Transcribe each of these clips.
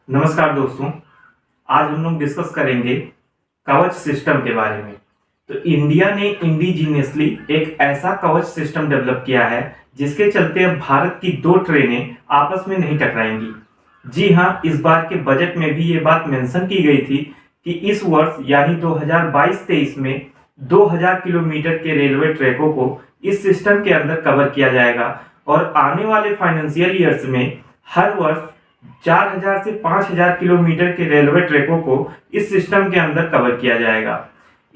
नमस्कार दोस्तों। आज हम लोग डिस्कस करेंगे कवच सिस्टम के बारे में। तो इंडिया ने इंडिजीनियसली एक ऐसा कवच सिस्टम डेवलप किया है जिसके चलते अब भारत की दो ट्रेनें आपस में नहीं टकराएंगी। जी हाँ, इस बार के बजट में भी ये बात मेंशन की गई थी कि इस वर्ष यानी 2022-23 में 2000 किलोमीटर के रेलवे ट्रैकों को इस सिस्टम के अंदर कवर किया जाएगा और आने वाले फाइनेंशियल ईयर्स में हर वर्ष 4000 से 5000 किलोमीटर के रेलवे ट्रैकों को इस सिस्टम के अंदर कवर किया जाएगा।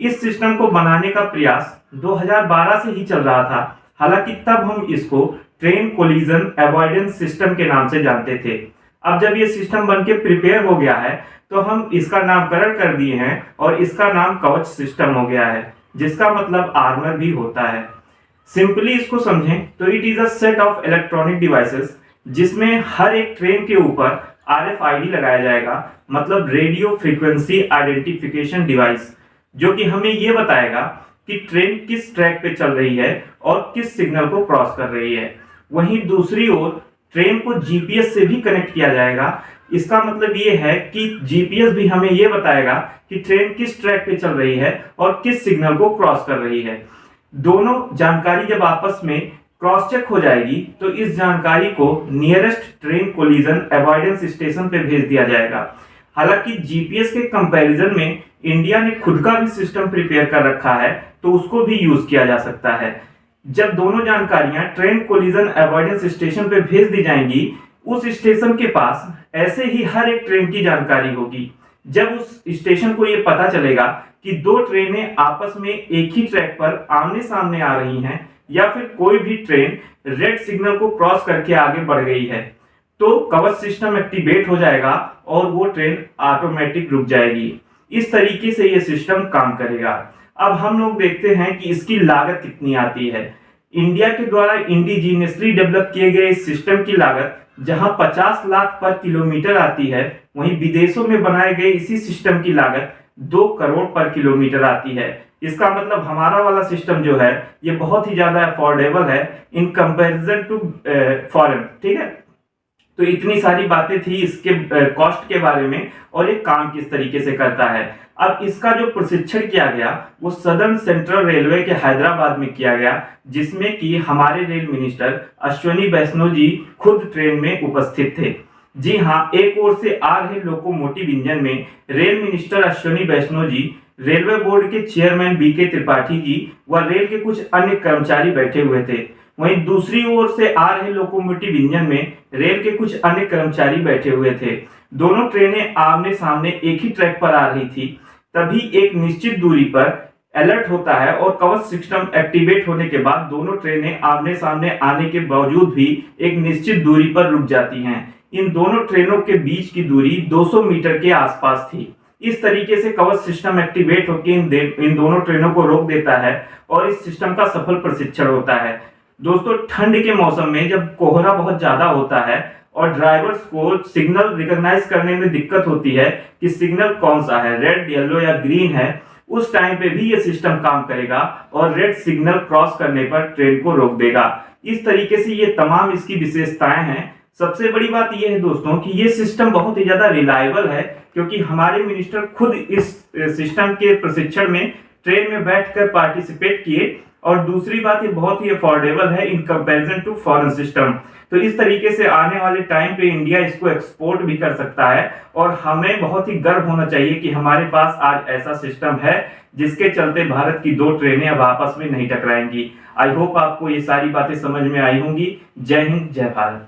इस सिस्टम को बनाने का प्रयास 2012 से ही चल रहा था। हालांकि तब हम इसको ट्रेन कोलिजन अवॉइडेंस सिस्टम के नाम से जानते थे। अब जब ये सिस्टम बनके प्रिपेयर हो गया है तो हम इसका नामकरण कर दिए हैं और इसका नाम कवच सिस्टम हो गया है, जिसका मतलब आर्मर भी होता है। सिंपली इसको समझें तो it is a set of electronic devices जिसमें हर एक ट्रेन के ऊपर RFID लगाया जाएगा, मतलब रेडियो फ्रीक्वेंसी आइडेंटिफिकेशन डिवाइस, जो कि हमें ये बताएगा कि ट्रेन किस ट्रैक पे चल रही है और किस सिग्नल को क्रॉस कर रही है। वहीं दूसरी ओर ट्रेन को GPS से भी कनेक्ट किया जाएगा। इसका मतलब ये है कि GPS भी हमें ये बताएगा कि ट्रेन किस ट्रैक पे चल रही है और किस सिग्नल को क्रॉस कर रही है। दोनों जानकारी जब आपस में क्रॉस चेक हो जाएगी तो इस जानकारी को nearest train collision avoidance station पे भेज दिया जाएगा। हालांकि जीपीएस के कंपैरिजन में इंडिया ने खुद का भी सिस्टम प्रिपेयर कर रखा है, तो उसको भी यूज किया जा सकता है। जब दोनों जानकारियां ट्रेन कोलिजन अवॉइडेंस स्टेशन पे भेज दी जाएंगी, उस स्टेशन के पास ऐसे ही हर एक ट्रेन की जानकारी होगी। जब उस स्टेशन को ये पता चलेगा कि दो ट्रेनें आपस में एक ही ट्रैक पर आमने सामने आ रही हैं या फिर कोई भी ट्रेन रेड सिग्नल को क्रॉस करके आगे बढ़ गई है, तो कवच सिस्टम एक्टिवेट हो जाएगा और वो ट्रेन ऑटोमेटिक रुक जाएगी। इस तरीके से ये सिस्टम काम करेगा। अब हम लोग देखते हैं कि इसकी लागत कितनी आती है। इंडिया के द्वारा इंडिजीनियसली डेवलप किए गए इस सिस्टम की लागत जहां 50 लाख पर किलोमीटर आती है, वहीं विदेशों में बनाए गए इसी सिस्टम की लागत 2 करोड़ पर किलोमीटर आती है। इसका मतलब हमारा वाला सिस्टम जो है ये बहुत ही ज्यादा अफोर्डेबल है इन कंपैरिजन टू फॉरेन। ठीक है, तो इतनी सारी बातें थी इसके कॉस्ट के बारे में और ये काम किस तरीके से करता है। अब इसका जो प्रशिक्षण किया गया वो सदर्न सेंट्रल रेलवे के हैदराबाद में किया गया, जिसमें कि हमारे रेल मिनिस्टर अश्विनी वैष्णव जी खुद ट्रेन में उपस्थित थे। जी हाँ, एक ओर से आ रहे लोकोमोटिव इंजन में रेल मिनिस्टर अश्विनी वैष्णव जी, रेलवे बोर्ड के चेयरमैन BK त्रिपाठी जी व रेल के कुछ अन्य कर्मचारी बैठे हुए थे। वहीं दूसरी ओर से आ रहे लोकोमोटिव इंजन में रेल के कुछ अन्य कर्मचारी बैठे हुए थे। दोनों ट्रेनें आमने सामने एक ही ट्रैक पर आ रही थी। तभी एक निश्चित दूरी पर अलर्ट होता है और कवच सिस्टम एक्टिवेट होने के बाद दोनों ट्रेनें आमने सामने आने के बावजूद भी एक निश्चित दूरी पर रुक जाती हैं। इन दोनों ट्रेनों के बीच की दूरी 200 मीटर के आसपास थी। इस तरीके से कवच सिस्टम एक्टिवेट होकर इन दोनों ट्रेनों को रोक देता है और इस सिस्टम का सफल प्रशिक्षण होता है। दोस्तों, ठंड के मौसम में जब कोहरा बहुत ज्यादा होता है और ड्राइवर्स को सिग्नल रिकॉग्नाइज करने में दिक्कत होती है कि सिग्नल कौन सा है, रेड, येलो या ग्रीन है, उस टाइम पे भी ये सिस्टम काम करेगा और रेड सिग्नल क्रॉस करने पर ट्रेन को रोक देगा। इस तरीके से ये तमाम इसकी विशेषताएं हैं। सबसे बड़ी बात यह है दोस्तों कि ये सिस्टम बहुत ही ज्यादा रिलायबल है, क्योंकि हमारे मिनिस्टर खुद इस सिस्टम के प्रशिक्षण में ट्रेन में बैठकर पार्टिसिपेट किए। और दूसरी बात, ये बहुत ही अफोर्डेबल है in comparison to foreign system. तो इस तरीके से आने वाले टाइम पे इंडिया इसको एक्सपोर्ट भी कर सकता है और हमें बहुत ही गर्व होना चाहिए कि हमारे पास आज ऐसा सिस्टम है जिसके चलते भारत की दो ट्रेनें अब आपस में नहीं टकराएंगी। आई होप आपको ये सारी बातें समझ में आई होंगी। जय हिंद, जय भारत।